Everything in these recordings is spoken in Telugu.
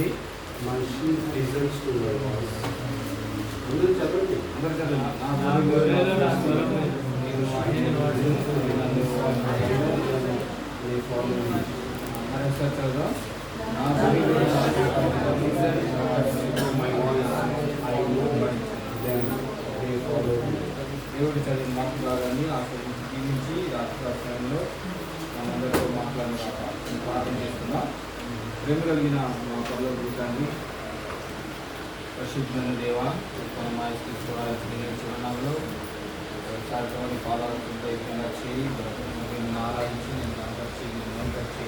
only my sheep listens to my voice. అందరూ చదవండి. అందరూ దేవుడి చదివిన మాట్లాడాలని అక్కడ జీవించి రాష్ట్రంలో మనందరితో మాట్లాడిన ప్రార్థన చేస్తున్నాం. ప్రేమ కలిగిన మా పనుల జీవితాన్ని పరిశుద్ధమైన దేవ మా చూడంలో కార్యక్రమాన్ని పాల్గొంటుందా చేయి ఆరాధించి నేను కనపరిచి నేను కనపరిచి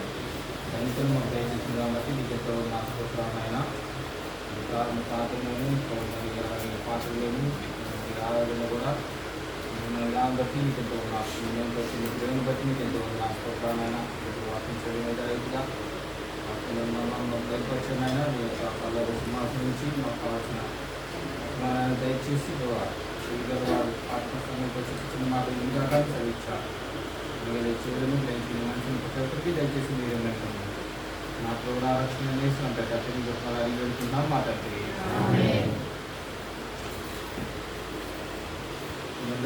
రైతులు మాకు దయచేస్తుంది కాబట్టి నీకు ఎంతో నాశపోతున్నాయన పాత్రలోను పాత్రలోను ఆరాధన కూడా దాన్ని బట్టి నీకు ఎంతో నేను బట్టి నీ ప్రేమను బట్టి నీకు ఎంతో నాశపోతున్నాయన వాటించడం రైతుగా దయపరిచినైనా మీ యొక్క కళ్ళ సింహాసం నుంచి మాకు కావాల్సిన దయచేసి వారు ఆత్మస్థానంలో చిన్న మాటలు ఇంకా చదివించారు. చూడను దయచేసి మనిషిని ప్రతి ఒక్కరికి దయచేసి మీరు ఏమంటున్నారు నాకు కూడా ఆరక్షణ చేసిన ప్రతి చెప్పాలని వెళ్తున్నాం మాట్లాడి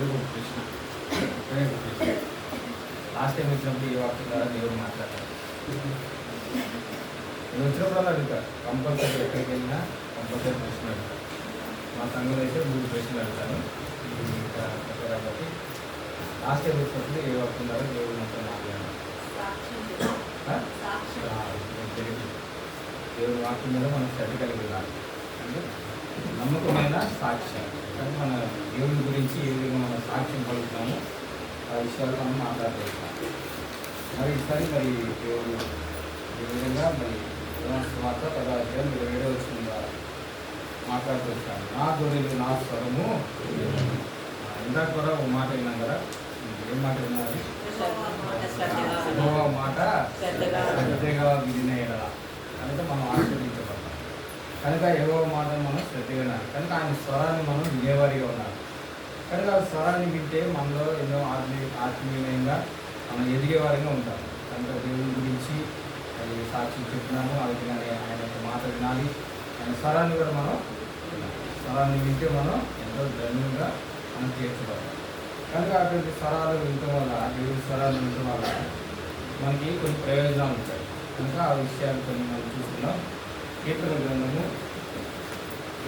ఒక ప్రశ్న లాస్ట్ టైం వచ్చినప్పుడు ఏ వాక్యం ద్వారా దేవుడు మాట్లాడతారు. నేను వచ్చినప్పుడు అడుగుతారు కంపల్సరీ ఎక్కడికి వెళ్ళినా కంపల్సరీ ప్రశ్న అడుగుతారు. మా సంఘంలో అయితే 3 ప్రశ్నలు అడుగుతాను. కాబట్టి లాస్ట్ టైం వచ్చినప్పుడు ఏ వాక్యం ద్వారా దేవుడు మొత్తం మాట్లాడారు. దేవుడి వాక్యం మీద మనం శ్రద్ధ కలిగి ఉండాలి. అంటే నమ్మకమైన సాక్ష్యం. కానీ మన దేవుడి గురించి ఏ విధంగా మనం సాక్ష్యం పలుకుతామో ఆ విషయాలు మనం మాట్లాడగలుగుతాం. మరి ఈసారి మరి దేవుడు ఈ విధంగా మరి వార్త 27 వచ్చిన ద్వారా మాట్లాడుతూ వచ్చాను. నా గొర్రెలు నా స్వరము ఇందాక కూడా ఒక మాట విన్నాం కదా. ఏం మాట విన్నారు? మాట శ్రద్ధగా వినేయడా కనుక మనం ఆశీర్వదించబడతాం. కనుక ఏవో మాటను మనం శ్రద్ధగా వినాలి. కనుక ఆయన స్వరాన్ని మనం వినేవారిగా ఉండాలి. కనుక ఆ స్వరాన్ని వింటే మనలో ఎన్నో ఆత్మీయంగా మనం ఎదిగేవారిగా ఉంటాం. కనుక దేవుని గురించి అది సాక్షి చెప్తున్నాము. ఆ విధంగా ఆయన యొక్క మాట వినాలి. ఆయన స్వరాన్ని కూడా మనం స్వరాన్ని వింటే మనం ఎంతో ధన్యంగా మనం తీర్చబడతాం. కనుక అటువంటి స్వరాలు వినటం వల్ల దేవుడి స్వరాలు వినటం వల్ల మనకి కొన్ని ప్రయోజనాలు ఉంటాయి. కనుక ఆ విషయాలు కొన్ని మనం చూస్తున్నాం. కీర్తన గ్రంథము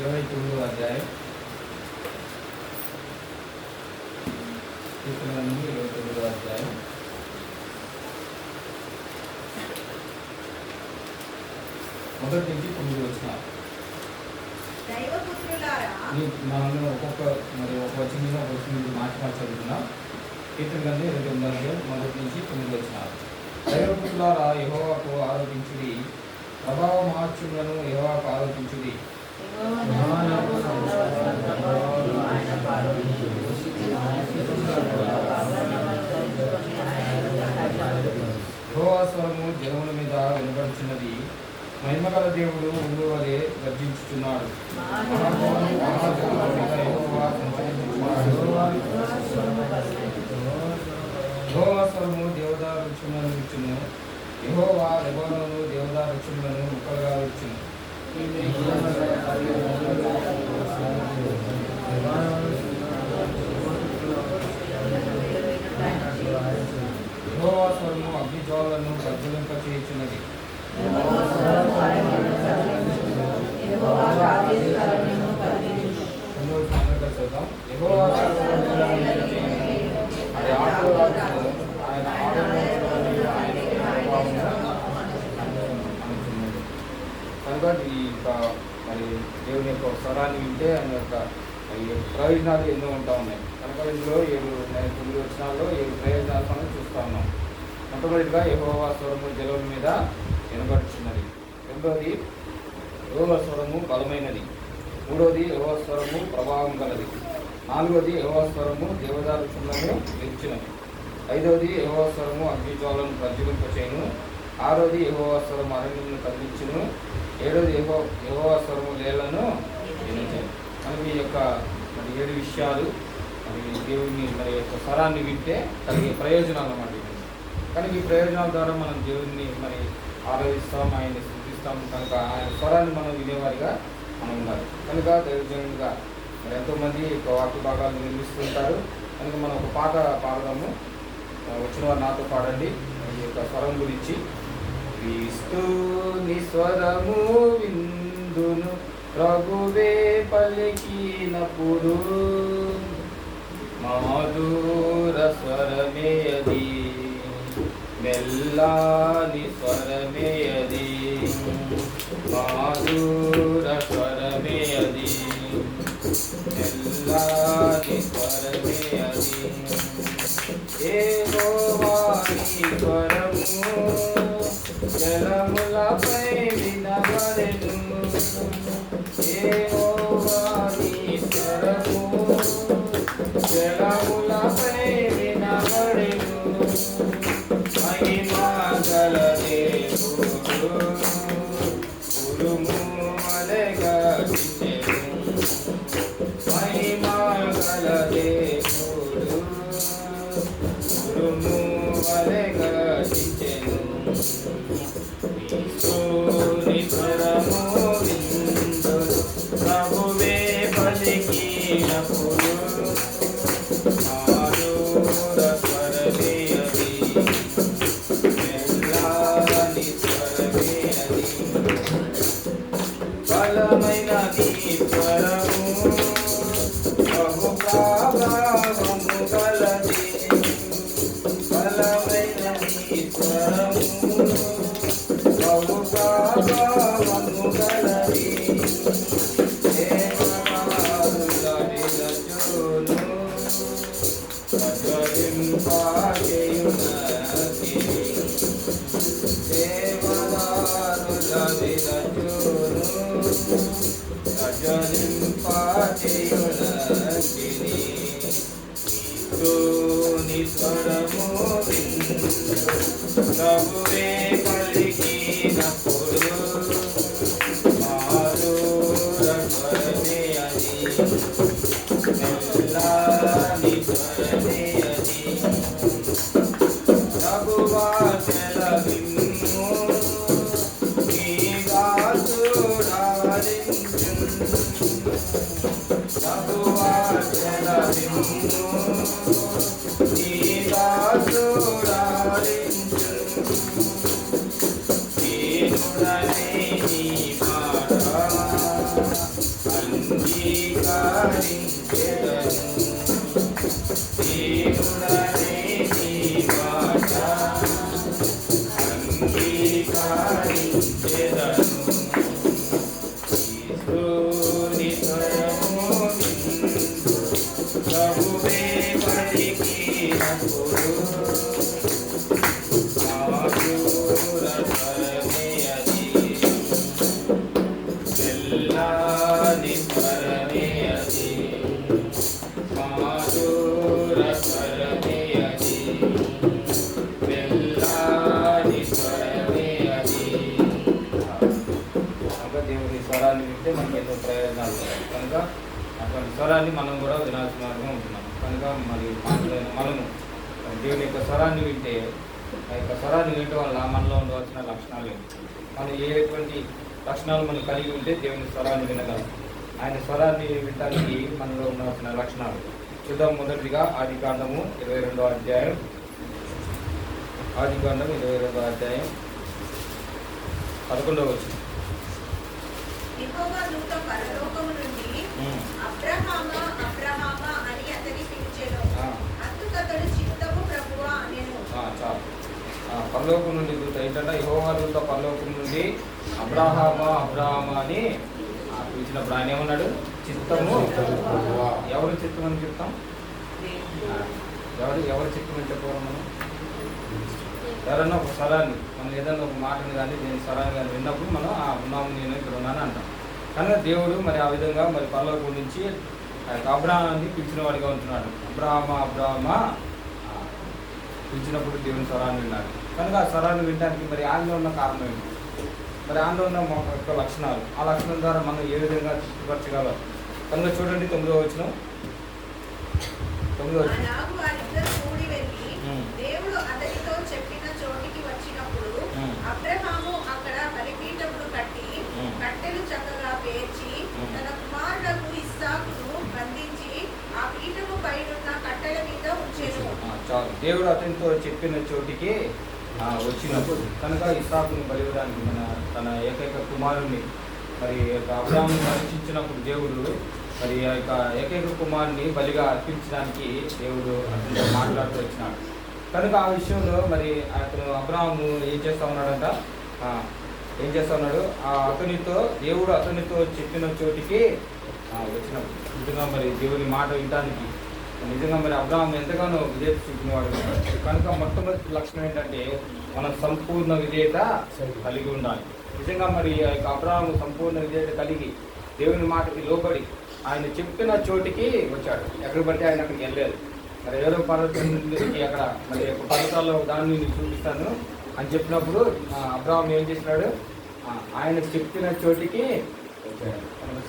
29వ అధ్యాయం. కీర్తన గ్రంథము 29వ అధ్యాయం మొదటి నుంచి 9 వచ్చినారు. మనం ఒక్కొక్క వచనంలో ఒక వచనం మార్చి చదువుతున్నాం. కీర్తన గ్రంథం 29వ అధ్యాయం మొదటి నుంచి 9 వచ్చినారు. దైవపుత్రులారా యెహోవాకు ఆరోపించుడి, ప్రభావ మహాత్మ్యములను యెహోవాకు ఆరోపించుడి. యెహోవా స్వరము జనముల మీద వినబడుచున్నది. మహిమగల దేవుడు ఉండు వలె గర్జించుచున్నాడు. యెహోవా స్వరము దేవదార వృక్షములను విచ్చును. యెహోవా లెబానోను దేవదార వృక్షములను ముక్కలుగా విచ్చును. యెహోవా స్వరము అగ్నిజ్వాలను ప్రజ్వలింప చేయుచున్నది. కనుక ఈ మరి దేవుని యొక్క స్వరాన్ని వింటే ఆయన యొక్క ప్రయోజనాలు ఎన్నో ఉంటా ఉన్నాయి. కనుక ఇందులో 9 వచనాల్లో 7 ప్రయోజనాలు మనం చూస్తూ ఉన్నాం. మొట్టమొదటిగా యెహోవా స్వరము జలముల మీద వినబడుచున్నది. రెండవది యెహోవా స్వరము బలమైనది. మూడవది యెహోవా స్వరము ప్రభావం గలది. నాలుగవది యెహోవా స్వరము దేవదారు చున్నను విరిచినది. ఐదవది యెహోవా స్వరము అగ్నిజ్వాలను ప్రజ్వలింపచేయును. ఆరవది యెహోవా స్వరము అరణ్యమును కదిలించును. ఏడవది యెహోవా స్వరము లేళ్లను వినించును. మనకి ఈ యొక్క మరి 7 విషయాలు మరి దేవుని మరి యొక్క స్వరాన్ని వింటే కలిగే ప్రయోజనాలు అన్నమాట. కానీ ఈ ప్రయోజనాల ద్వారా మనం దేవుడిని మరి ఆరాధిస్తాం, ఆయన్ని స్తుతిస్తాం. ఇష్టం కనుక ఆయన స్వరాన్ని మనం వినేవారిగా మనం ఉండాలి. కనుక దైవజనులుగా మరి ఎంతోమంది వాక్య భాగాలను నిర్మిస్తుంటారు. కనుక మనం ఒక పాట పాడదాము. వచ్చిన వారు నాతో పాడండి ఈ యొక్క స్వరం గురించి. క్రీస్తుని స్వరము విందును ప్రభువే పలికినప్పుడు మధుర స్వరమే అది, మెల్లాని స్వరమే అది, మధుర స్వరమే అది, మెల్లాని స్వరమే అది. యెహోవాని స్వరము జలములపై వినబడెను, యెహోవాని స్వరము జలములపై వినబడెను. మహిమా గల దేవుడు ఉరుము వలెగా దించెను, మహిమా గల దేవుడు ఉరుము వలెగా దించెను. క్రీస్తుని స్వరము విందును ప్రభువే పలికినప్పుడు మధుర స్వరమే అది, మెల్లాని స్వరమే అది. బలమైన నీ స్వరము బహు ప్రభావము గలది, బలమైన నీ స్వరము బహు ప్రభావము గలది. దేవదారుల విరచును ప్రజ్వలింపచేయునది, దేవదారుల విరచును ప్రజ్వలింపచేయునది. క్రీస్తుని స్వరము విందు ప్రభువే పలికినప్పుడు మధుర స్వరమే అది, మెల్లాని స్వరమే అది. ప్రభువా సెలవిమ్ము నీ దాసుడాలించును, ప్రభువా సెలవిమ్ము నీ దాసుడాలించును. దీనుడనే నీ మాట అంగీకరించెదను, దీనుడనే నీ మాట అంగీకరించెదను. క్రీస్తుని స్వరము విందు ప్రభువే పలికినప్పుడు మధుర స్వరమే అది, మెల్లాని స్వరమే అది, మధుర స్వరమే అది, మెల్లాని స్వరమే అది. కనుక దేవుని స్వరాన్ని వింటే మనకి ఎన్నో ప్రయోజనాలు ఉన్నాయి. కనుక అటువంటి స్వరాన్ని మనం కూడా వినాల్సిన వారుగా ఉంటున్నాం. కనుక మరి మాటలైన మనము దేవుని యొక్క స్వరాన్ని వింటే ఆ యొక్క స్వరాన్ని వినటం వల్ల మనలో ఉండవలసిన లక్షణాలు ఏంటి, మనం ఎటువంటి లక్షణాలు మనం కలిగి ఉంటే దేవుని స్వరాన్ని వినగలం. ఆయన స్వరాన్ని వినడానికి మనలో ఉండవలసిన లక్షణాలు చూద్దాం. మొదటిగా ఆదికాండము 22వ అధ్యాయం, ఆదికాండం 22వ అధ్యాయం 11వ వచనం. యెహోవా దూత పరలోకము నుండి అబ్రహామా అబ్రహామా అని అతని పిలిచెను. అందుకతడు చిత్తము ప్రభువా అనెను. చాలు. పరలోకం నుండి దూత ఏంటంటే యెహోవా దూత పరలోకం నుండి అబ్రహామా అబ్రహామా అని పిలిచినప్పుడు ఆయన ఏమన్నాడు? చిత్తము. ఎవరు చిత్తం అని చెప్తాం? ఎవరు చిత్తం అని చెప్పారు? మనం ఎవరన్నా ఒక స్వరాన్ని, మనం ఏదన్నా ఒక మాటను కానీ దేని స్వరాన్ని కానీ విన్నప్పుడు మనం ఉన్నాము, నేను ఇక్కడ ఉన్నాను అంటాం. కానీ దేవుడు మరి ఆ విధంగా మరి పరలోకం నుంచి అబ్రహామాన్ని పిలిచిన వాడిగా ఉంటున్నాడు. అబ్రహామా పిలిచినప్పుడు దేవుని స్వరాన్ని విన్నాడు. కనుక ఆ స్వరాన్ని వినడానికి మరి ఆయనలో ఉన్న కారణం ఏంటి? మరి ఆయనలో ఉన్న యొక్క లక్షణాలు, ఆ లక్షణం ద్వారా మనం ఏ విధంగా తృప్తిపరచగలం? కనుక చూడండి 9వ వచనం. అలాగు వారిద్దరూ కూడి వెళ్ళి దేవుడు అతనితో చెప్పిన చోటికి వచ్చినప్పుడు అబ్రహాము అక్కడ బలిపీఠమును చాలు. దేవుడు అతనితో చెప్పిన చోటికి వచ్చినప్పుడు కనుక ఇస్సాకును బలివ్వడానికి తన ఏకైక కుమారుణ్ణి మరి అబ్రాహామును పరీక్షించినప్పుడు దేవుడు మరి ఆ యొక్క ఏకైక కుమారుని బలిగా అర్పించడానికి దేవుడు అతనితో మాట్లాడుతూ వచ్చినాడు. కనుక ఆ విషయంలో మరి అతను అబ్రాహాము ఏం చేస్తా ఉన్నాడంట, దేవుడు అతనితో చెప్పిన చోటికి వచ్చినప్పుడు నిజంగా మరి దేవుని మాట వినడానికి నిజంగా మరి అబ్రాహాం ఎంతగానో విధేయత చూపినవాడు. కనుక మొట్టమొదటి లక్షణం ఏంటంటే మనం సంపూర్ణ విధేయత కలిగి ఉండాలి. నిజంగా మరి ఆ యొక్క అబ్రాహాము సంపూర్ణ విధేయత కలిగి దేవుని మాటకి లోబడి ఆయన చెప్పిన చోటికి వచ్చాడు. ఎక్కడ పడితే ఆయన అక్కడికి వెళ్ళలేదు. మరి ఏదో పర్వతానికి అక్కడ మరి పర్వతాల్లో దాన్ని చూపిస్తాను అని చెప్పినప్పుడు అబ్రాహాం ఏం చేసినాడు, ఆయన చెప్పిన చోటికి వచ్చాడు.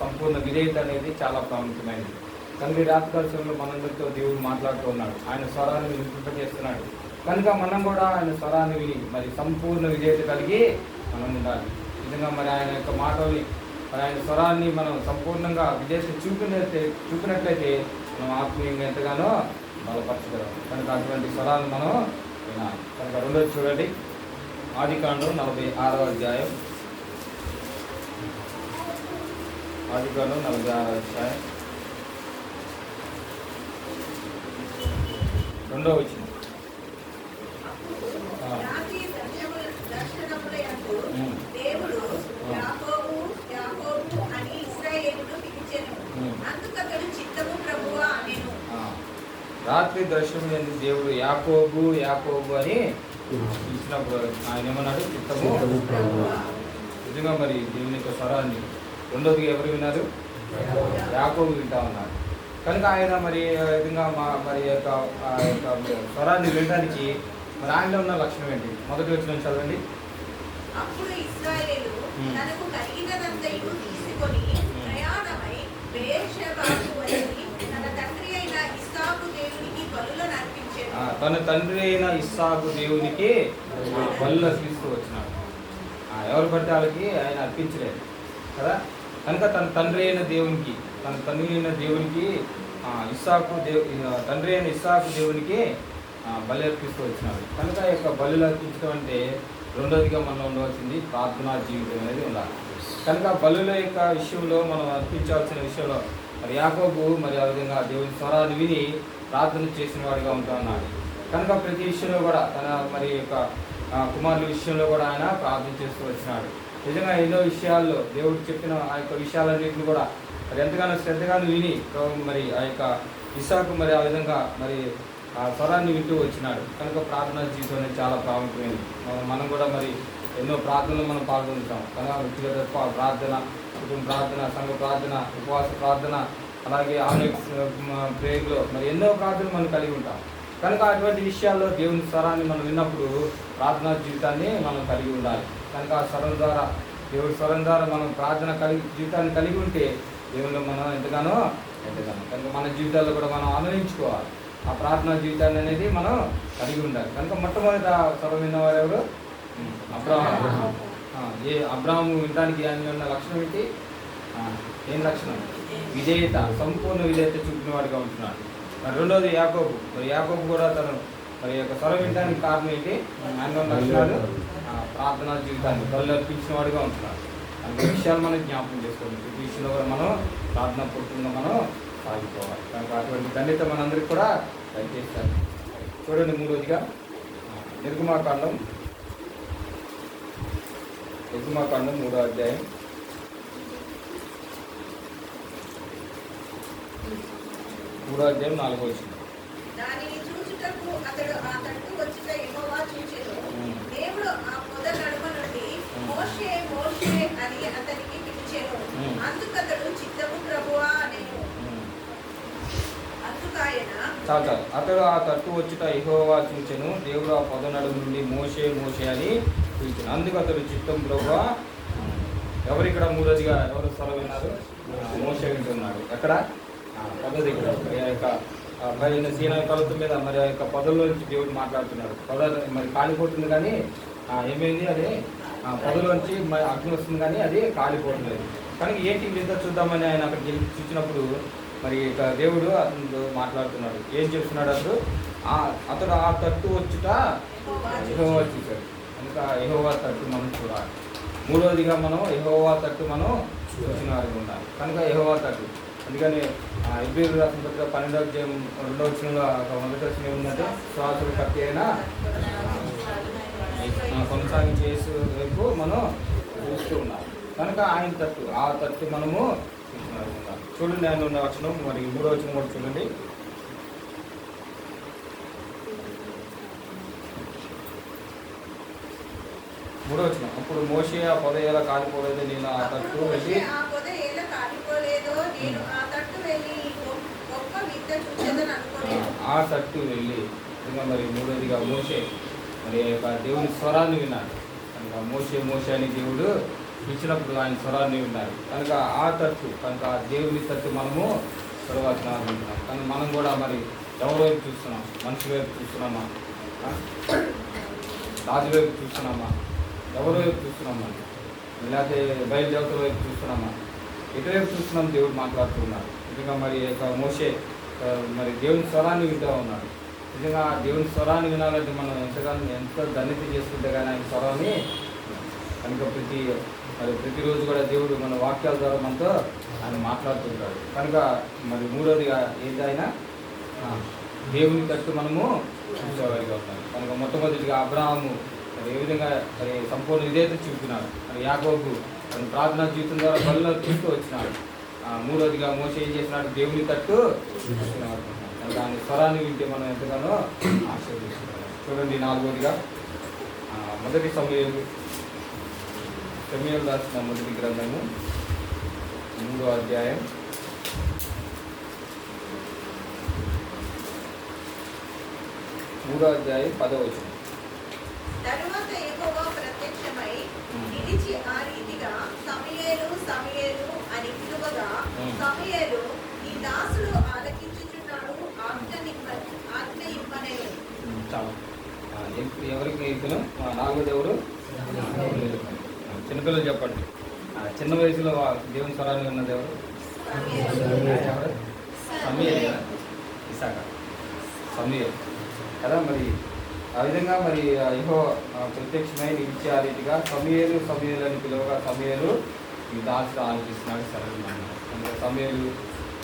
సంపూర్ణ విధేయత అనేది చాలా ప్రాముఖ్యమైనది. తండ్రి రాత్రికాలంలో మనందరితో దేవుడు మాట్లాడుతూ ఉన్నాడు, ఆయన స్వరాన్ని వినిపింపజేస్తున్నాడు. కనుక మనం కూడా ఆయన స్వరాన్ని విని మరి సంపూర్ణ విధేయత కలిగి మనం ఉండాలి. నిజంగా మరి ఆయన యొక్క మాటల్ని మరి ఆయన స్వరాన్ని మనం సంపూర్ణంగా విధేయత చూపినట్లయితే మనం ఆత్మీయంగా ఎంతగానో బలపరచగలం. కనుక అటువంటి స్వరాన్ని మనం వినాలి. కనుక రెండోది చూడండి, ఆదికాండం 46వ అధ్యాయం. ఆదికాండం 46వ అధ్యాయం 2వ వచనం. దేవుడు యాకోబు యాకోబు అని ఇశ్రాయేలును పిలిచెను. అందుకతడు చిత్తము ప్రభువా అనెను. రాత్రి దర్శనం ఎందు దేవుడు యాకోబు యాకోబు అని పిలిచినప్పుడు ఆయన ఏమన్నాడు, చిత్తము ప్రభువా. నిజంగా మరి దేవుని యొక్క స్వరాన్ని రెండోదిగా ఎవరు విన్నారు, యాకోబు వింటా ఉన్నారు. కనుక ఆయన మరి విధంగా మరి యొక్క స్వరాన్ని వినడానికి మరి ఆయనలో ఉన్న లక్షణం ఏంటి? మొదటి వచనం చదవండి. అప్పుడు ఇశ్రాయేలు తనకు కలిగినదంతయు తీసుకొని ప్రయాణమై బెయేర్షెబాకు వచ్చి తన తండ్రి అయిన ఇస్సాకు దేవునికి బలులను అర్పించెను. తన తండ్రి అయిన ఇస్సాకు దేవునికి బలులు అర్పిస్తూ వచ్చినాడు. ఎవరు పడితే వాళ్ళకి ఆయన అర్పించలేదు కదా. కనుక తన తండ్రి అయిన దేవునికి తండ్రి అయిన ఇస్సాకు దేవునికి బలి అర్పిస్తూ వచ్చినాడు. కనుక ఈ యొక్క బలులు అర్పించడం అంటే రెండోదిగా మనం ఉండవలసింది ప్రార్థనా జీవితం అనేది ఉండాలి. కనుక బలుల యొక్క విషయంలో మనం అర్పించాల్సిన విషయంలో మరి యాకోబు మరి ఆ విధంగా దేవుని స్వరాన్ని విని ప్రార్థన చేసిన వాడిగా ఉంటా ఉన్నాడు. కనుక ప్రతి విషయంలో కూడా తన మరి యొక్క కుమారుల విషయంలో కూడా ఆయన ప్రార్థన చేస్తూ వచ్చినాడు. నిజంగా ఎన్నో విషయాల్లో దేవుడు చెప్పిన ఆ యొక్క విషయాలన్నింటినీ కూడా మరి ఎంతగానో శ్రద్ధగాను విని మరి ఆ యొక్క ఇస్సాకు మరి ఆ విధంగా మరి ఆ స్వరాన్ని వింటూ వచ్చినాడు. కనుక ప్రార్థనా జీవితం అనేది చాలా ప్రాముఖ్యమైనది. మనం కూడా మరి ఎన్నో ప్రార్థనలు మనం పాల్గొంటాం. కనుక వ్యక్తిగత ప్రార్థన, కుటుంబ ప్రార్థన, సంఘ ప్రార్థన, ఉపవాస ప్రార్థన, అలాగే ఆన్లైన్ ప్రేయర్లో మరి ఎన్నో ప్రార్థనలు మనం కలిగి ఉంటాం. కనుక అటువంటి విషయాల్లో దేవుని స్వరాన్ని మనం విన్నప్పుడు ప్రార్థనా జీవితాన్ని మనం కలిగి ఉండాలి. కనుక ఆ స్వరం ద్వారా దేవుడి స్వరం ద్వారా మనం ప్రార్థన జీవితాన్ని కలిగి ఉంటే దేవుళ్ళు మనం ఎంతగానో కనుక మన జీవితాల్లో కూడా మనం ఆనందించుకోవాలి. ఆ ప్రార్థనా జీవితాన్ని అనేది మనం కలిగి ఉండాలి. కనుక మొట్టమొదట స్వరం విన్నవారు ఎవరు? అబ్రాహాము. అబ్రాహాము వినడానికి ఆయన ఉన్న లక్షణం ఏంటి? ఏం లక్షణం? విధేయత, సంపూర్ణ విధేయత చూపిన వాడిగా ఉంటున్నాడు. మరి రెండోది యాకోబు. మరి యాకోబు కూడా తను మరి యొక్క స్వరం వినడానికి కారణం ఏంటి? ఆయన ఉన్న లక్షణాలు ప్రార్థనా జీవితాన్ని బలు అర్పించిన వాడిగా ఉంటున్నాడు. అన్ని విషయాలు మనం జ్ఞాపకం చేసుకోవాలి. ప్రతి విషయంలో కూడా మనం ప్రార్థన పూర్తిగా మనం సాగిపోవాలి. కనుక అటువంటి ధన్యత మనందరికీ కూడా దయచేస్తారు. చూడండి, మూడోదిగా నిర్గమాకాండం 3వ అధ్యాయం 4వ వచనం. దానిని చూచుటకు అతడు ఆ తట్టు వచ్చుట యెహోవా చూచెను. దేవుడు ఆ పొద నడుమ నుండి మోషే మోషే అని అతనికి పిలిచెను. అందుకతడు చిత్తము ప్రభువా అనెను. చాలు. అతడు ఆ తట్టు వచ్చుట యెహోవా చూచెను. దేవుడు ఆ పొద నడుమ నుండి మోషే మోషే అని పిలిచెను. అందుకు అతడు చిత్తం ప్రభువా. ఎవరు ఇక్కడ మూడోదిగా ఎవరు స్వరం విన్నారు? మోషే వింటున్నాడు. ఎక్కడ? పొద దగ్గర. ఆ యొక్క పైన సీనాయి పర్వతం మీద మరి ఆ యొక్క పొదల్లో నుంచి దేవుడు మాట్లాడుతున్నాడు. పొద మరి కాలిపోతుంది కానీ ఏమైంది? అది పొదలోంచి అగ్ని వస్తుంది కానీ అది కాలిపోతుంది. కానీ ఏంటి వింత చూద్దామని ఆయన అక్కడికి చూసినప్పుడు మరి ఇక దేవుడు అతనితో మాట్లాడుతున్నాడు. ఏం చెప్తున్నాడు? అతడు అతడు ఆ తట్టు వచ్చుట యెహోవా చూశాడు. కనుక యెహోవా తట్టు మనం చూడాలి. మూడవదిగా మనం యెహోవా తట్టు మనం చూసిన వారికి ఉండాలి. కనుక యెహోవా తట్టు. అందుకని హెబ్రీయులకు రాసిన పత్రిక 12వ అధ్యాయం 2వ వచనంలో మొదటి వచనం ఏముందంటే శ్వాసలు కట్టి అయినా కొనసాగించే యేసు వైపు మనం చూస్తూ ఉన్నాం. కనుక ఆయన తట్టు, ఆ తట్టు మనము చూస్తున్నారు. చూడండి ఆయన ఉన్న వచనం, మరి 3వ వచనం కూడా చూడండి. 3వ వచనం. అప్పుడు మోషే ఆ పొద ఎలా కాలిపోలేదు, నేను ఆ తట్టు వెళ్ళి ఆ తట్టు వెళ్ళి. ఇంకా మరి మూడవదిగా మోషే మరి దేవుని స్వరాన్ని విన్నాడు. కనుక మోషే అని దేవుడు ఇచ్చినప్పుడు ఆయన స్వరాన్ని విన్నారు. కనుక ఆ తట్టు, కనుక ఆ దేవుని తట్టు మనము తర్వాత వింటున్నాం. కానీ మనం కూడా మరి ఎవరి వైపు చూస్తున్నాం? మనిషి వైపు చూస్తున్నామా? రాజు వైపు చూస్తున్నామా? ఎవరి వైపు చూస్తున్నామా? లేకపోతే బయలుదేవతల వైపు చూస్తున్నామా? ఎటువైపు చూస్తున్నాం? దేవుడు మాట్లాడుతున్నాడు. నిజంగా మరి మోషే మరి దేవుని స్వరాన్ని వింటూ ఉన్నాడు. నిజంగా దేవుని స్వరాన్ని వినాలంటే మనం ఎంతో ధన్యత చేసుకుంటే కానీ ఆయన స్వరాన్ని. కనుక ప్రతిరోజు కూడా దేవుడు మన వాక్యాల ద్వారా మనతో ఆయన మాట్లాడుతుంటాడు. కనుక మరి మూడోదిగా ఏదైనా దేవుని తట్టు మనము చూసేవారిగా ఉన్నాం. కనుక మొట్టమొదటిగా అబ్రాహాము మరి ఏ విధంగా మరి సంపూర్ణ విధేయత చూపినాడు. మరి యాకోబు తన ప్రార్థనా జీవితం ద్వారా బలిలో చూస్తూ వచ్చినాడు. మూడోదిగా మోషే ఏం చేసినాడు? దేవుని తట్టు చూస్తున్నాడు. దాని స్వరాన్ని వింటే మనం ఎంతగానో ఆశీర్వదిస్తున్నాం. చూడండి 4వదిగా మొదటి సమూయేలు రాసిన మొదటి గ్రంథము 3వ అధ్యాయం 10వ వచనం. తరువాత యెహోవా ప్రత్యక్షమై నిలిచి ఆ రీతిగా సమూయేలు అని పిలువగా సమూయేలు నీ దాసుడు ఆలకించుచున్నాడు, ఆజ్ఞ ఇవ్వనేను. చాలా ఎవరికి ఇతను 4వది ఎవరు? చిన్నపిల్లలు చెప్పండి. చిన్న వయసులో దేవుని స్వరాన్ని ఉన్నది ఎవరు? సమూయేలు కదా, ఇస్సాక సమూయేలు కదా. మరి ఆ విధంగా మరి యెహోవా ప్రత్యక్షమై నిలిచి ఆ రీతిగా సమూయేలు అని పిలువగా సమూయేలు ఈ దాసుడు ఆలోచిస్తున్నాడు సరైన. కనుక సమూయేలు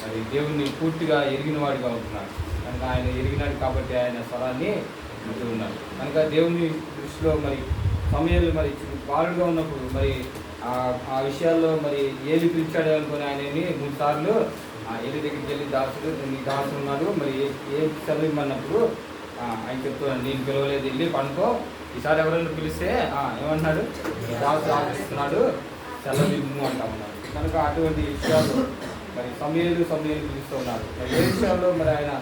మరి దేవుణ్ణి పూర్తిగా ఎరిగిన వాడిగా ఉంటున్నాడు. కనుక ఆయన ఎరిగినాడు కాబట్టి ఆయన స్వరాన్ని వింటూ ఉన్నాడు. కనుక దేవుని దృష్టిలో మరి సమూయేలు మరి బాలుడుగా ఉన్నప్పుడు మరి ఆ విషయాల్లో మరి ఏలి పిలిచాడు అనుకుని ఆయనని 3 సార్లు ఏలి దగ్గరికి వెళ్ళి దాసుడు నీ దాసుడు ఉన్నాడు మరి ఏ చదివమన్నప్పుడు ఆయన చెప్తున్నాడు, నేను పిలవలేదు, వెళ్ళి పండుకో, ఈసారి ఎవరైనా పిలిస్తే ఏమంటున్నాడు? దాసుడు ఆలోచిస్తున్నాడు, సెలవు అంటా ఉన్నాడు. కనుక అటువంటి విషయాలు మరి సమూయేలు పిలుస్తూ ఉన్నారు. మరి ఏ విషయాల్లో మరి ఆయన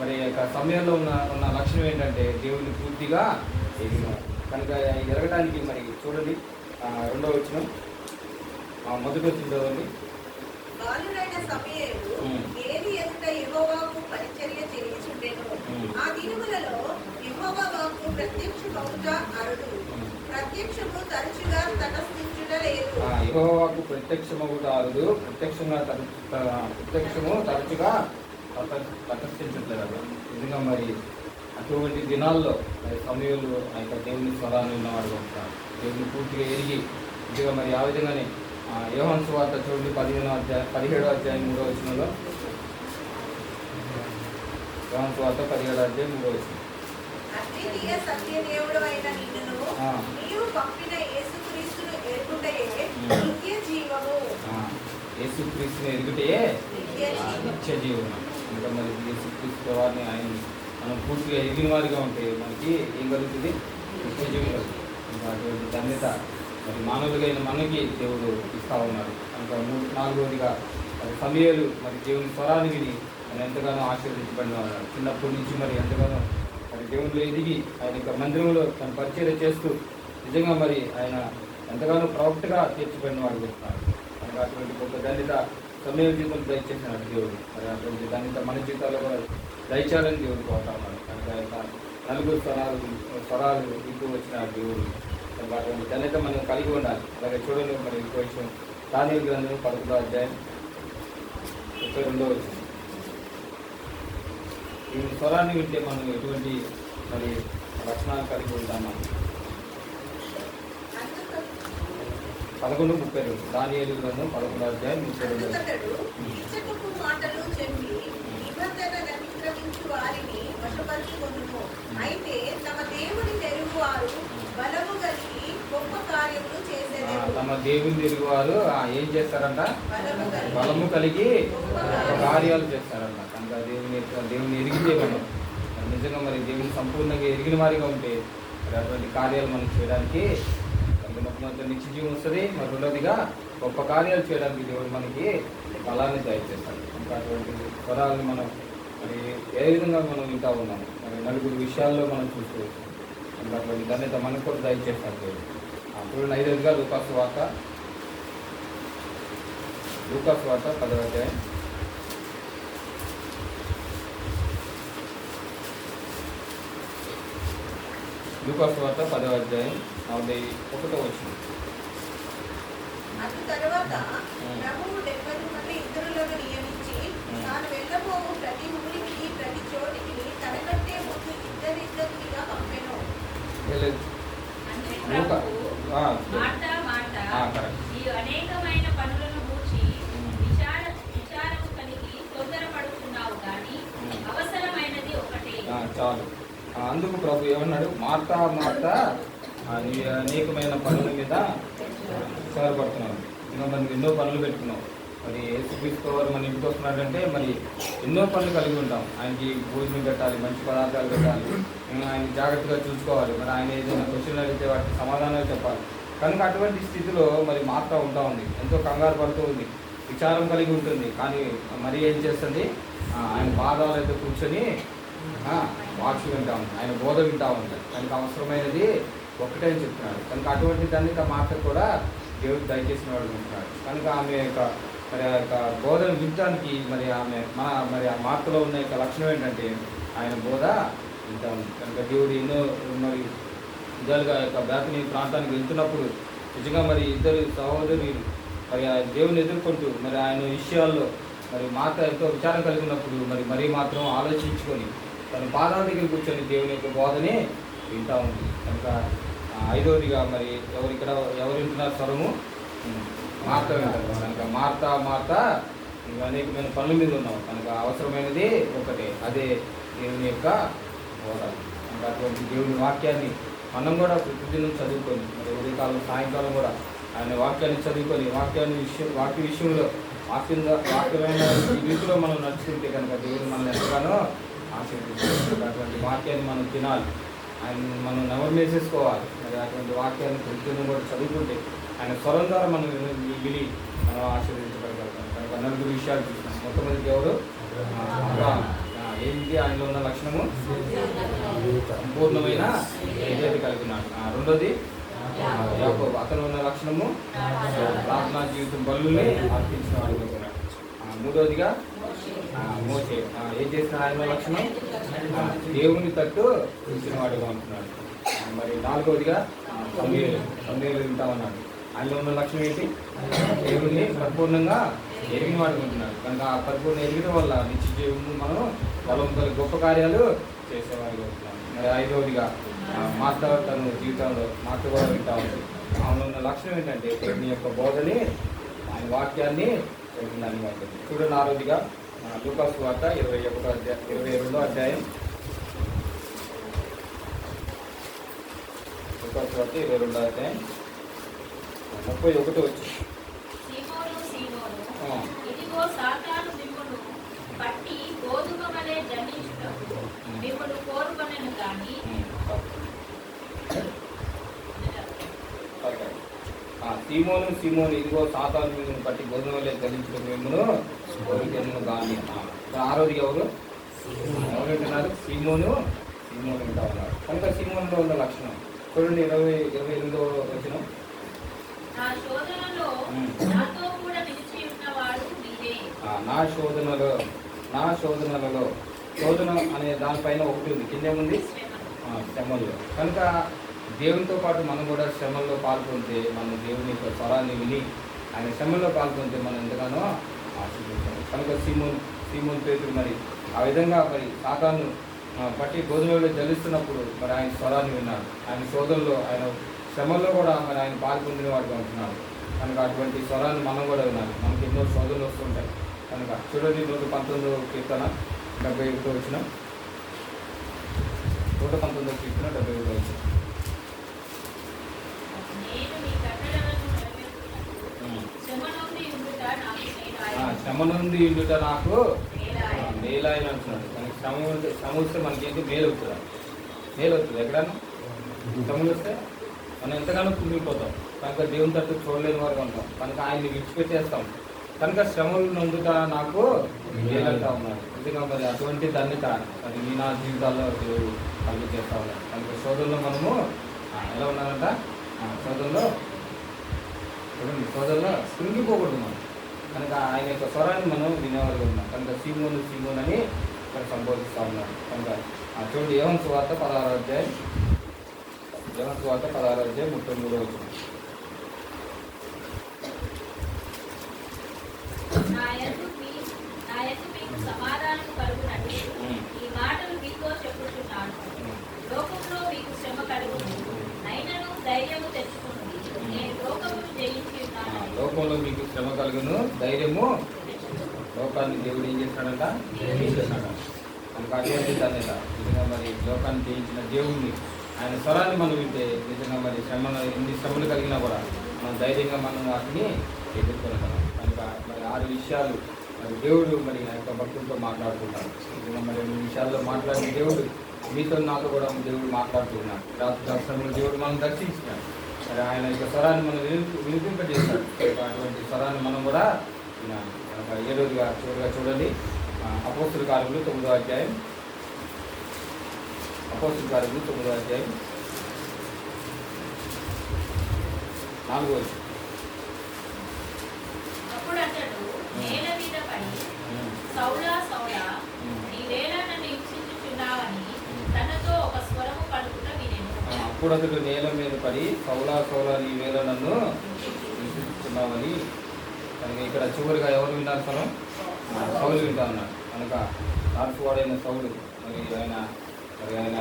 మరి యొక్క సమయంలో ఉన్న లక్షణం ఏంటంటే దేవుని పూర్తిగా ఎరిగినాడు. కనుక ఎరగటానికి మరి చూడండి 2వ వచనం, మొదటి వచనం చదవండి. బాలుడైన సమూయేలు ఏలి ఎదుట యెహోవాకు పరిచర్య చేయుచుండెను. ఆ దినములలో యెహోవా వాక్కు ప్రత్యక్షమవుట అరుదు, ప్రత్యక్షము తరచుగా తటస్థించుట లేదు. యెహోవా వాక్కు ప్రత్యక్షమవుట అరుదు, ప్రత్యక్షము తరచుగా తటస్థించట్లేదు. నిజంగా మరి అటువంటి దినాల్లో మరి సమూయేలు ఆ యొక్క దేవుని స్వరాన్ని ఉన్నవాడుగా ఉంటారు. దేవుని పూర్తిగా ఎరిగి నిజంగా మరి ఆ విధంగానే యోహాను సువార్త చూడండి 17వ అధ్యాయం 3వ వచనంలో. యోహాను సువార్త 17వ అధ్యాయం 3వ వచనం. అద్వితీయ సత్యదేవుడు అయిన నిన్నును నీవు పంపిన యేసుక్రీస్తును ఎరుగుటయే నిత్య జీవము. యేసుక్రీస్తును ఎరుగుటే నిత్య జీవము. ఇంకా మరి యేసుక్రీస్తు వారిని ఆయన మనం పూర్తిగా ఎరిగిన వారిగా ఉంటే మనకి ఏం కలుగుతుంది? నిత్య జీవం. ఇంకా అటువంటి ధన్యత మరి మానవుడిగైన మనకి దేవుడు ఇస్తా ఉన్నాడు. కనుక 4వదిగా మరి సమూయేలు మరి దేవుని స్వరాన్ని విని ఆయన ఎంతగానో ఆశీర్వదించబడిన ఉన్నాడు. చిన్నప్పటి నుంచి మరి ఎంతగానో మరి దేవునిలో ఎదిగి ఆయన యొక్క మందిరంలో తన పరిచయం చేస్తూ నిజంగా మరి ఆయన ఎంతగానో ప్రవక్తగా తీర్చిబడిన వాడు చెప్తున్నాడు. కనుక అటువంటి గొప్ప ధన్యత సమూయేలు జీవితంలో దయచేసినాడు దేవుడు. మరి అటువంటి ధన్యత మన జీవితాల్లో కూడా దయచేయాలని దేవుడు కోరుతా ఉన్నాడు. కనుక 4 స్వరాలు ఇంటూ వచ్చిన దేవుడు అటువంటి ధన్యత మనం కలిగి ఉండాలి. అలాగే చూడండి మరి ఇంకో విషయం, దానియేలు గ్రంథం 11వ అధ్యాయం 32వ వచనం. ఈ స్వరాన్ని వింటే మనం ఎటువంటి మరి లక్షణాలు కలిగి ఉంటాం. 11:32 దానియేలు గ్రంథం 11:32. ఇచ్చకపు మాటలు చెప్పి నిబంధన అతిక్రమించు వారిని వశపరుచుకొనుము. అయితే తమ దేవుని తెలుగువారు బలము కలిగి గొప్ప కార్యములు చేసేవారు. తమ దేవుని తెలుగువారు ఏం చేస్తారంట? బలము కలిగి కార్యాలు చేస్తారంట. కనుక దేవుని ఎరిగితే మనం నిజంగా మరి దేవుని సంపూర్ణంగా ఎరిగిన వారిగా ఉంటే మరి అటువంటి కార్యాలు మనం చేయడానికి మొట్టమొదటి నిత్య జీవం వస్తుంది. మరి రెండవదిగా గొప్ప కార్యాలు చేయడానికి దేవుడు మనకి బలాన్ని దయచేస్తాడు. ఇంకా అటువంటి స్వరాలను మనం మరి ఏ విధంగా మనం వింటా ఉన్నాము, మరి నలుగురు విషయాల్లో మనం చూసుకోవచ్చు. ఇంకా అటువంటి ధన్యత మనకు కూడా దయచేస్తాడు దేవుడు. చూడండి 5వదిగా లూకాసు వార్త 10వ అధ్యాయం. లూకాసు వార్త 10వ అధ్యాయం 41వ వచనం. అటు తరువాత ప్రభువు 70 మంది ఇతరులను నియమించి తాను వెళ్ళబోవు ప్రతి ఊరికి ప్రతి చోటికి తనకంటే ముందు ఇద్దరిద్దరిగా పంపెను. అనేకమైన పనులను గూర్చి విచారము కలిగి తొందరపడుతున్నావు కానీ అవసరమైనది ఒకటే. చాలు. అందుకు ప్రభు ఏమన్నాడు? మార్తా అనేకమైన పనుల మీద విచారపడుతున్నాను. ఇంకా మనకి ఎన్నో పనులు పెట్టుకున్నాం. మరి యేసుక్రీస్తు వారు మన ఇంటికి వస్తున్నాడంటే మరి ఎన్నో పనులు కలిగి ఉంటాం. ఆయనకి భోజనం పెట్టాలి, మంచి పదార్థాలు పెట్టాలి, ఆయన జాగ్రత్తగా చూసుకోవాలి. మరి ఆయన ఏదైనా క్వశ్చన్లు అడిగితే వాటికి సమాధానాలు చెప్పాలి. కనుక అటువంటి స్థితిలో మరి మార్తా ఉంటా ఉంది, ఎంతో కంగారు పడుతూ ఉంది, విచారం కలిగి ఉంటుంది. కానీ మరి ఏం చేస్తుంది? ఆయన పాదాలు అయితే కూర్చొని వాక్యం వింటా ఉంది, ఆయన బోధ వింటా ఉంది. కనుక అవసరమైనది ఒక్కటే అని చెప్తున్నాడు. కనుక అటువంటి దాన్ని మాట కూడా దేవుడు దయచేసిన వాడు ఉంటున్నాడు. కనుక ఆమె యొక్క మరి ఆ యొక్క బోధను వినటానికి మరి మరి ఆ మార్తలో ఉన్న యొక్క లక్షణం ఏంటంటే ఆయన బోధ వింటా ఉంది. కనుక దేవుడు ఎన్నో మరి విధాలుగా యొక్క బేతనీ ప్రాంతానికి వెళ్తున్నప్పుడు నిజంగా మరి ఇద్దరు సహోదరులు మరి ఆ దేవుని ఎదుర్కొంటూ మరి ఆయన విషయాల్లో మరి మాత ఎంతో విచారం కలిగి ఉన్నప్పుడు మరి మాత్రం ఆలోచించుకొని తన పాదాల దగ్గర కూర్చొని దేవుని యొక్క బోధని వింటా ఉంది. కనుక 5వదిగా మరి ఎవరు వింటున్నారు? స్వరము మార్త వింటారు. కనుక మార్త ఇంకా అనేకమైన పనుల మీద ఉన్నాం. కనుక అవసరమైనది ఒకటే, అదే దేవుని యొక్క బోధ. కనుక అటువంటి దేవుని వాక్యాన్ని మనం కూడా ప్రతిదినం చదువుకొని మరి ఉదయకాలం సాయంకాలం కూడా ఆయన వాక్యాన్ని చదువుకొని వాక్య విషయంలో వాక్యమైన రీతిలో మనం నడుచుకుంటే కనుక దేవుడు మనం ఎంతగానో ఆశీర్వదిస్తాడు. అటువంటి వాక్యాన్ని మనం తినాలి, ఆయన మనం నవమేసేసుకోవాలి. మరి అటువంటి వాక్యాన్ని ప్రతిదినం కూడా చదువుకుంటే ఆయన స్వరం ద్వారా మనం విని మనం ఆశీర్వదించగలుగుతాం. కనుక 4 విషయాలు చూస్తున్నాం. మొట్టమొదటి ఎవరు? ఏంటి ఆయనలో ఉన్న లక్షణము? సంపూర్ణమైన విధేయత కలిగినాడు. రెండోది యాకోబు, అతను ఉన్న లక్షణము ప్రార్థనా జీవితం బలుల్ని అర్పించిన వాడు అనుకున్నాడు. మూడవదిగా మోషే, ఏం చేసిన ఆయన లక్షణం? దేవుని తట్టు చూసిన వాడుగా ఉంటున్నాడు. మరి 4వదిగా సమూయేలు వింటా ఉన్నాడు. ఆయనలో ఉన్న లక్షణం ఏంటి? దేవుని పరిపూర్ణంగా ఎరిగిన వాడుగా ఉంటున్నాడు. కనుక ఆ పరిపూర్ణ ఎరిగిన వల్ల నిత్య జీవము మనం బలం గొప్ప కార్యాలు చేసేవాడిగా ఉంటున్నాడు. మరి 5వదిగా మార్త తన జీవితంలో మార్త కూడా వింటా ఉంది. ఆమెలో ఉన్న లక్షణం ఏంటంటే దేవుని యొక్క బోధని, ఆయన వాక్యాన్ని దాన్ని ఉంటుంది. చూడండి 6వదిగా లూకాసు వార్త 22వ అధ్యాయం. లూకాసు వార్త 22వ అధ్యాయం 31 వచ్చి. ఇదిగో సాతాను మిమ్మును పట్టి గోధుమ వలె దండించుటకు మిమ్మును కోరుకొనెను గాని సీమోను ఇదిగో సాతాను మిమ్మల్ని బట్టి గోధుమ వలె దండించుటకు మిమ్మును కోరుకొనెను గాని. 6వది ఎవరు వింటున్నారు? సీమోను వింటా ఉన్నారు. కనుక సీమోనులో ఉన్న లక్షణం చూడండి 28వ వచనం. నా శోధనలో నాతో కూడా నిలిచి ఉన్నవాడు మీరే. నా శోధనలలో శోధన అనే దానిపైన ఒకటి ఉంది, కింద ఉంది శ్రమలు. కనుక దేవునితో పాటు మనం కూడా శ్రమల్లో పాల్గొంటే, మనం దేవుని యొక్క స్వరాన్ని విని ఆయన శ్రమల్లో పాల్గొంటే మనం ఎంతగానో ఆశీర్వదిస్తాం. కనుక సీమోను పేతురు మరి ఆ విధంగా మరి సాతాను పట్టి గోధుమలో జల్లిస్తున్నప్పుడు మరి ఆయన స్వరాన్ని విన్నాడు. ఆయన శోధనలో ఆయన శ్రమల్లో కూడా మరి ఆయన పాల్పొందిన వాడుగా ఉంటున్నాడు. కనుక అటువంటి స్వరాన్ని మనం కూడా వినాలి. మనకి ఎన్నో శోధనలు వస్తుంటాయి కనుక చూడండి 119వ కీర్తన 71 వచ్చిన 119వ కీర్తన 71 వచ్చిన శ్రమ నుండి ఉండుట నాకు మేలాయని అంటున్నాడు. మనకి శ్రమ వస్తే మనకేంటి మేలు అవుతుందా? మేలు అవుతుంది. ఎక్కడన్నా శ్రమలు వస్తే మనం ఎంతగానో కుమిలిపోతాం. కనుక దేవుని తట్టు చూడలేని వారు ఉంటాం. కనుక ఆయన్ని విడిచిపెట్టేస్తాం. కనుక శ్రమలు నందుట నాకు మేలంటా ఉన్నాడు. ఎందుకంటే మరి అటువంటి ధన్యత అది మీ నా జీవితాల్లో దేవుడు కలుగు చేస్తూ ఉన్నాడు. కనుక శోధనలో మనము ఎలా ఉన్నారంట? శోధనలో కృంగిపోకూడదు మనం. కనుక ఆయన యొక్క స్వరాన్ని మనం వినేవాళ్ళు ఉన్నాం. కనుక సీమోన్ అని ఇక్కడ సంబోధిస్తూ ఉన్నాడు. కనుక చూడండి యోహాను సువార్త 16వ అధ్యాయం 33వ వచనం. సమాధానం కలుగునట్టు ఈ మాటలు మీతో చెప్పుచున్నాను. లోకంలో మీకు శ్రమ కలుగును, అయినను ధైర్యము తెచ్చుకున్నది, నేను లోకమును జయించి ఉన్నాను. లోకంలో మీకు శ్రమ కలుగును, ధైర్యము. లోకాన్ని దేవుడు ఏం చేస్తాడంట? జయించేస్తాడు. మనకు అటువంటి ధన్యత. నిజంగా మరి లోకాన్ని జయించిన దేవుడిని ఆయన స్వరాన్ని మనం వింటే నిజంగా మరి ఎన్ని శ్రమలు కలిగినా కూడా మనం ధైర్యంగా మనం వాటిని ఎదుర్కొనగలం. కనుక మరి 6 విషయాలు మరి దేవుడు మరి ఆ యొక్క భక్తులతో మాట్లాడుతున్నాడు. నిజంగా మరి 2 విషయాల్లో మాట్లాడిన దేవుడు మీతో నాతో కూడా దేవుడు మాట్లాడుతున్నాడు. రాత్రి దేవుడు మనం దర్శించినాడు. మరి ఆయన యొక్క స్వరాన్ని మనం వినిపింపజేస్తాడు. అటువంటి స్వరాన్ని మనం కూడా వినాలి. కనుక 7వదిగా చివరిగా చూడండి అపోస్తుల కార్యములు 9వ అధ్యాయం 4వ వచనం. అప్పుడు అతడు నేల మీద పడి, సౌలా సౌలా, నీవేళ నన్ను హింసించుచున్నావని తనతో ఒక స్వరము పలుకుట వినెను. అప్పుడు అతడు నేల మీద పడి సౌలా నీవేళ నన్ను హింసించుచున్నావని. కనుక ఇక్కడ చివరిగా ఎవరు విన్నారు? సౌలు వింటా ఉన్నాడు. కనుక రాజువాడైన సౌలు మరి ఆయన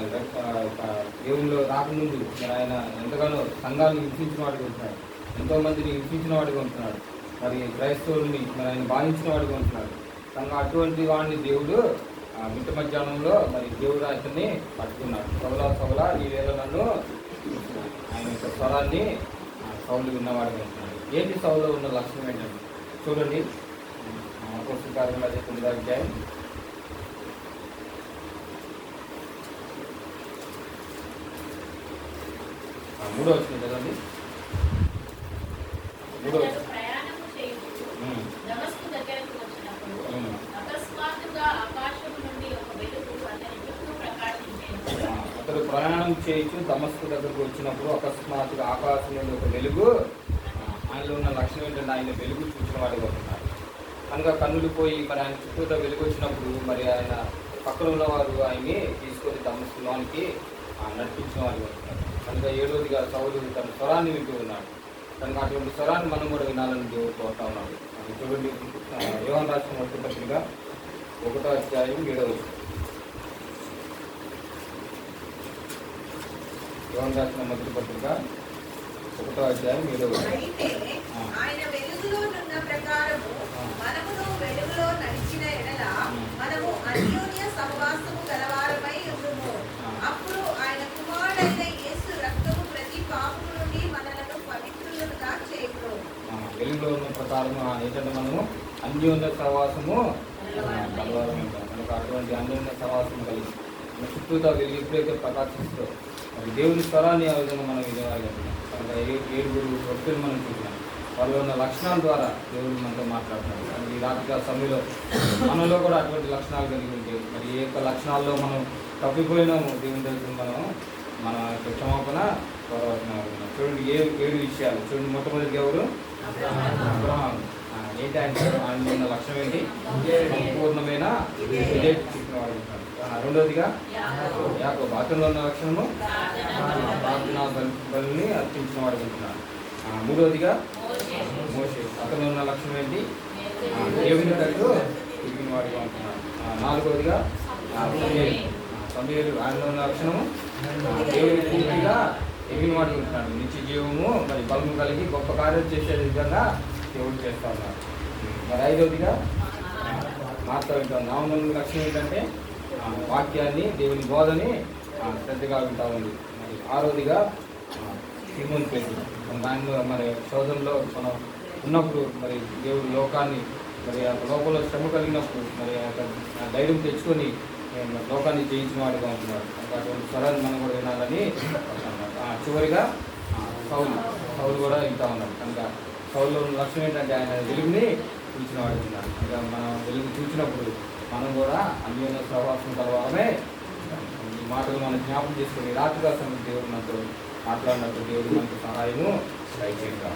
దేవుల్లో రాకముందు మరి ఆయన ఎంతగానో సంఘాలను హింసించిన వాడిగా ఉంటున్నాడు. ఎంతోమందిని హింసించిన వాడిగా ఉంటున్నాడు. మరి క్రైస్తవుల్ని మరి ఆయన బాధించిన వాడిగా ఉంటున్నాడు. కనుక అటువంటి వాడిని దేవుడు మిట్ట మధ్యాహ్నంలో మరి దేవుడు అతన్ని పట్టుకున్నాడు. సౌలా ఈ వేళ నన్ను ఆయన యొక్క స్వరాన్ని సౌలు విన్నవాడిగా ఉంటున్నాడు. ఏంటి సౌలో ఉన్న లక్షణం ఏంటంటే చూడండి అపోస్తల కార్యములు 9వ అధ్యాయం 3వ వచనం చదవండి. 3వ వచనం. ప్రయాణము చేయుచు దమస్కు దగ్గరకు వచ్చినప్పుడు అకస్మాత్తుగా ఆకాశము నుండి ఒక వెలుగు అతని చుట్టూ ప్రకాశించెను. అతడు ప్రయాణం చేయించు దమస్కు దగ్గరకు వచ్చినప్పుడు అకస్మాత్తుగా ఆకాశం నుండి ఒక వెలుగు. ఆయనలో ఉన్న లక్షణం ఏంటంటే ఆయన వెలుగు చూసిన వాడిగా ఉంటున్నారు. కనుక కన్నులు పోయి మరి ఆయన చుట్టూతో వెలుగు వచ్చినప్పుడు మరి ఆయన పక్కన ఉన్నవారు ఆయన్ని తీసుకొని దమస్కులోనికి నడిపించిన వాడిగా ఉంటున్నారు. కనుక 7వదిగా సౌలు తన స్వరాన్ని వింటూ ఉన్నాడు. కనుక అటువంటి స్వరాన్ని మనం కూడా వినాలని దేవుడు కోరుతా ఉన్నాడు. చూడండి యోహాను రాసిన మొదటి పత్రిక 1వ అధ్యాయం 7వ వచనం. యోహాను రాసిన మొదటి పత్రిక 1వ అధ్యాయం 7వ వచనం. అయితే ఆయన వెలుగులోనున్న ప్రకారము మనమును వెలుగులో నడిచిన ఎడల మనము అన్యోన్య సహవాసము గలవారమై ఉండుము. అప్పుడు ఆయన కుమారుడైన యేసు రక్తము ప్రతి పాపము నుండి మనలను పవిత్రులుగా చేయును. వెలుగులో ఉన్న ప్రకారం ఏంటంటే మనము అన్యోన్య సహవాసము కలవారం ఉంటాం. కనుక అటువంటి అన్యోన్య సహవాసం కలిగి మన చుట్టూతో వెలుగు ఎప్పుడైతే ప్రకాశిస్తూ మరి దేవుని స్వరాన్ని ఆ విధంగా మనం వినేవాళ్ళు. కనుక 7 వ్యక్తులు మనం చూసినాం. వాళ్ళు ఉన్న లక్షణాల ద్వారా దేవుడు మనతో మాట్లాడుతున్నాడు. కానీ ఈ రాత్రి సమయంలో మనలో కూడా అటువంటి లక్షణాలు కలిగి ఉంటాయి. మరి ఏ యొక్క లక్షణాల్లో మనం తప్పిపోయినాము దేవుని దగ్గర మన క్షమాపణ కోరవలసిన. చూడండి 7 విషయాలు. చూడండి మొట్టమొదటి ఎవరు? అబ్రహాము. ఏంటి ఆయన ఉన్న లక్షణం ఏంటి? సంపూర్ణమైన విధేయత చూపిన వాడు. 2వదిగా యాకోబు. అతనిలో ఉన్న లక్షణము ప్రార్థనా బలిని అర్పించిన వాడు ఉంటున్నాడు. 3వదిగా మోషే. అతనిలో ఉన్న లక్షణం ఏంటి? దేవుని తట్టు ఎరిగిన వాడిగా ఉంటున్నాడు. నాలుగవదిగా సమీరు ఆయనలో ఉన్న లక్షణము దేవుని పూర్తిగా ఎరిగిన వాడిగా ఉంటున్నాడు. నిత్య జీవము మరి బలము కలిగి గొప్ప కార్యం చేసే విధంగా దేవుడు చేస్తూ ఉన్నాడు. మరి ఐదవదిగా మాత్రం వింటాం. నాలుగవ లక్షణం ఏంటంటే వాక్యాన్ని దేవుని బోధని శ్రద్ధగా వింటా ఉంది. మరి ఆరోదిగా సీమోను పేతురు దానిలో మరి శోధనలో మనం ఉన్నప్పుడు మరి దేవుడు లోకాన్ని మరి ఆ లోపల శ్రమ కలిగినప్పుడు మరి ఆ ధైర్యం తెచ్చుకొని లోకాన్ని జయించిన వాడిగా ఉంటున్నాడు. అటువంటి స్వరాన్ని మనం కూడా వినాలని చివరిగా సౌలు కూడా వింటా ఉన్నాడు. కనుక సౌలులో ఉన్న లక్ష్యం ఏంటంటే ఆయన వెలుగుని చూసిన వాడు ఉన్నాడు. ఇంకా మనం వెలుగు చూసినప్పుడు మనం కూడా అన్యోన్య సహవాసం కలవాలనే ఈ మాటలు మనం జ్ఞాపకం చేసుకుని రాత్రిగా సమయం దేవుడు మనతో మాట్లాడినప్పుడు దేవుడు మనకు సహాయము దయచేద్దాం.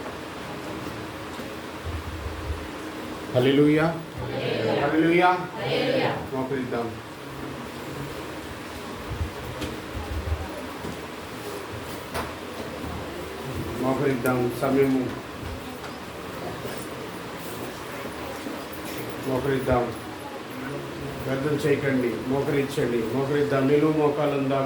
హల్లెలూయా హల్లెలూయా మోకరిద్దాం. మోకరిద్దాం. సమయము మోకరిద్దాం. వ్యర్థం చేయకండి. మోకరించండి. మోకరిద్దాం. నిలువు మోకాలుందాం.